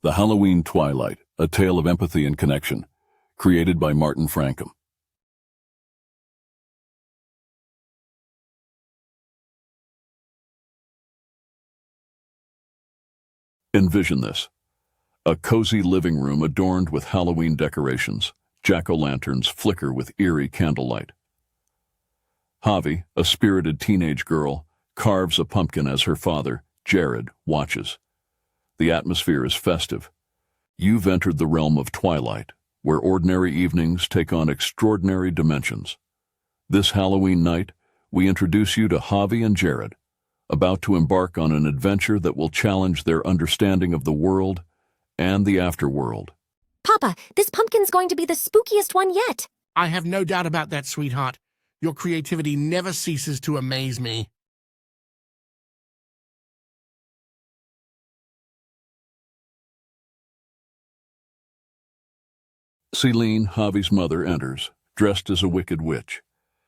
The Halloween Twilight, a tale of empathy and connection, created by Francom. Envision this. A cozy living room adorned with Halloween decorations. Jack-o'-lanterns flicker with eerie candlelight. Javi, a spirited teenage girl, carves a pumpkin as her father, Jared, watches. The atmosphere is festive. You've entered the realm of Twilight, where ordinary evenings take on extraordinary dimensions. This Halloween night, we introduce you to Javi and Jared, about to embark on an adventure that will challenge their understanding of the world and the afterworld. Papa, this pumpkin's going to be the spookiest one yet. I have no doubt about that, sweetheart. Your creativity never ceases to amaze me. Celine, Javi's mother, enters, dressed as a wicked witch.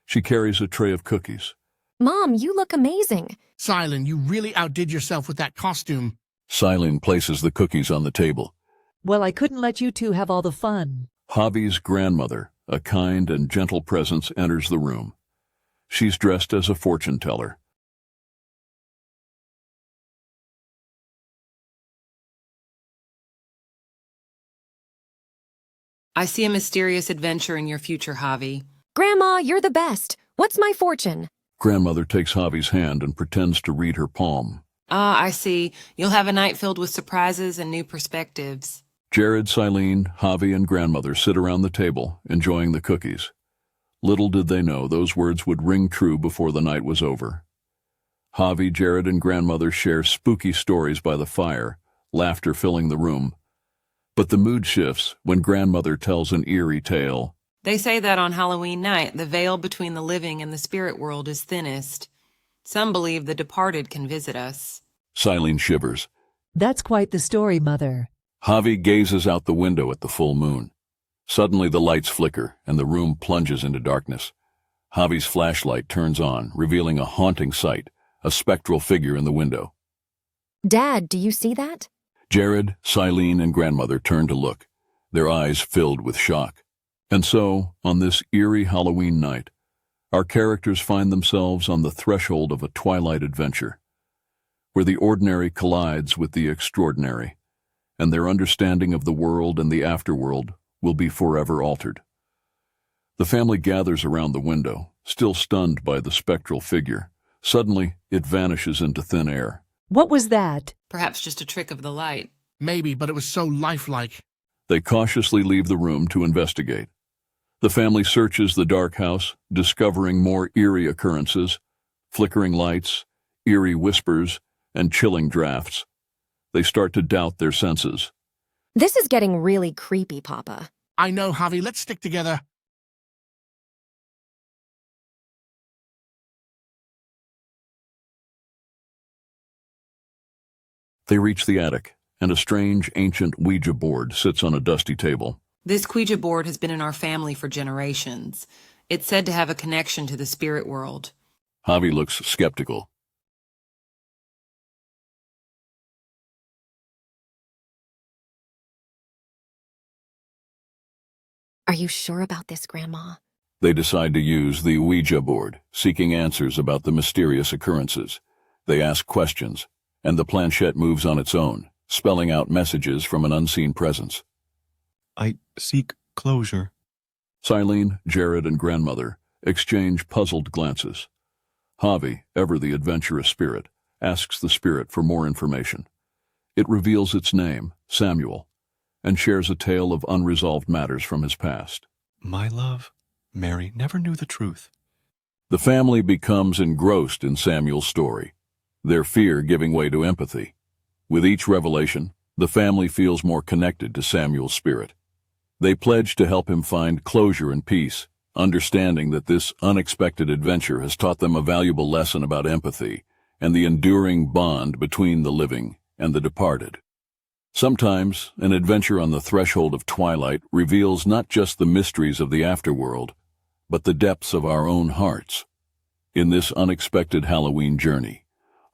She carries a tray of cookies. Mom, you look amazing. Silent, you really outdid yourself with that costume. Celine places the cookies on the table. Well, I couldn't let you two have all the fun. Javi's grandmother, a kind and gentle presence, enters the room. She's dressed as a fortune teller. I see a mysterious adventure in your future, Javi. Grandma, you're the best. What's my fortune? Grandmother takes Javi's hand and pretends to read her palm. Ah, I see. You'll have a night filled with surprises and new perspectives. Jared, Celine, Javi, and grandmother sit around the table, enjoying the cookies. Little did they know those words would ring true before the night was over. Javi, Jared, and grandmother share spooky stories by the fire, laughter filling the room. But the mood shifts when grandmother tells an eerie tale. They say that on Halloween night, the veil between the living and the spirit world is thinnest. Some believe the departed can visit us. Celine shivers. That's quite the story, Mother. Javi gazes out the window at the full moon. Suddenly the lights flicker and the room plunges into darkness. Javi's flashlight turns on, revealing a haunting sight, a spectral figure in the window. Dad, do you see that? Jared, Celine, and grandmother turn to look, their eyes filled with shock. And so, on this eerie Halloween night, our characters find themselves on the threshold of a Twilight adventure, where the ordinary collides with the extraordinary, and their understanding of the world and the afterworld will be forever altered. The family gathers around the window, still stunned by the spectral figure. Suddenly, it vanishes into thin air. What was that? Perhaps just a trick of the light. Maybe, but it was so lifelike. They cautiously leave the room to investigate. The family searches the dark house, discovering more eerie occurrences, flickering lights, eerie whispers, and chilling drafts. They start to doubt their senses. This is getting really creepy, Papa. I know, Javi. Let's stick together. They reach the attic, and a strange, ancient Ouija board sits on a dusty table. This Ouija board has been in our family for generations. It's said to have a connection to the spirit world. Javi looks skeptical. Are you sure about this, Grandma? They decide to use the Ouija board, seeking answers about the mysterious occurrences. They ask questions, and the planchette moves on its own, spelling out messages from an unseen presence. I seek closure. Celine, Jared, and grandmother exchange puzzled glances. Javi, ever the adventurous spirit, asks the spirit for more information. It reveals its name, Samuel, and shares a tale of unresolved matters from his past. My love, Mary, never knew the truth. The family becomes engrossed in Samuel's story, their fear giving way to empathy. With each revelation, the family feels more connected to Samuel's spirit. They pledge to help him find closure and peace, understanding that this unexpected adventure has taught them a valuable lesson about empathy and the enduring bond between the living and the departed. Sometimes, an adventure on the threshold of Twilight reveals not just the mysteries of the afterworld, but the depths of our own hearts. In this unexpected Halloween journey,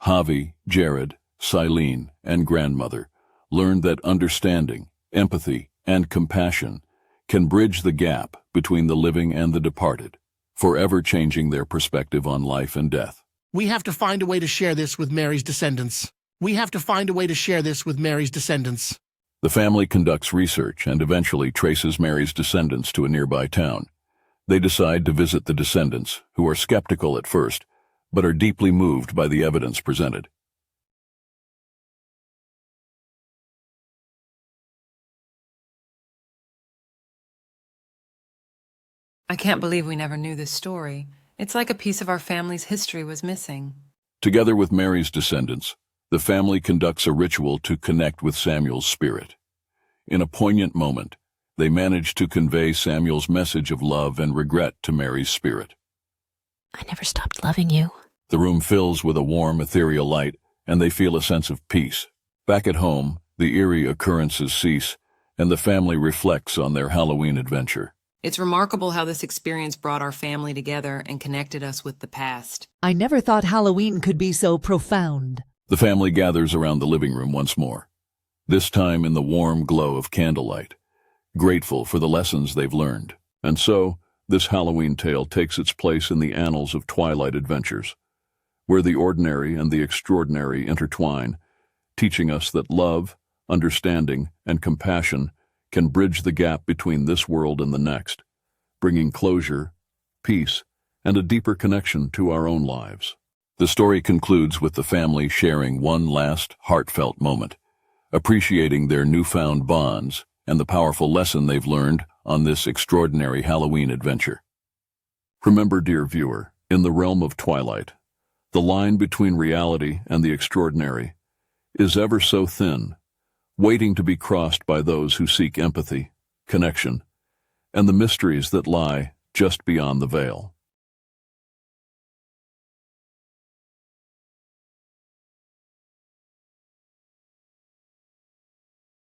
Javi, Jared, Celine, and grandmother learned that understanding, empathy, and compassion can bridge the gap between the living and the departed, forever changing their perspective on life and death. We have to find a way to share this with Mary's descendants. We have to find a way to share this with Mary's descendants. The family conducts research and eventually traces Mary's descendants to a nearby town. They decide to visit the descendants, who are skeptical at first, but are deeply moved by the evidence presented. I can't believe we never knew this story. It's like a piece of our family's history was missing. Together with Mary's descendants, the family conducts a ritual to connect with Samuel's spirit. In a poignant moment, they manage to convey Samuel's message of love and regret to Mary's spirit. I never stopped loving you. The room fills with a warm, ethereal light, and they feel a sense of peace. Back at home, the eerie occurrences cease, and the family reflects on their Halloween adventure. It's remarkable how this experience brought our family together and connected us with the past. I never thought Halloween could be so profound. The family gathers around the living room once more, this time in the warm glow of candlelight, grateful for the lessons they've learned. And so, this Halloween tale takes its place in the annals of Twilight adventures, where the ordinary and the extraordinary intertwine, teaching us that love, understanding, and compassion can bridge the gap between this world and the next, bringing closure, peace, and a deeper connection to our own lives. The story concludes with the family sharing one last heartfelt moment, appreciating their newfound bonds and the powerful lesson they've learned on this extraordinary Halloween adventure. Remember, dear viewer, in the realm of Twilight, the line between reality and the extraordinary is ever so thin, waiting to be crossed by those who seek empathy, connection, and the mysteries that lie just beyond the veil.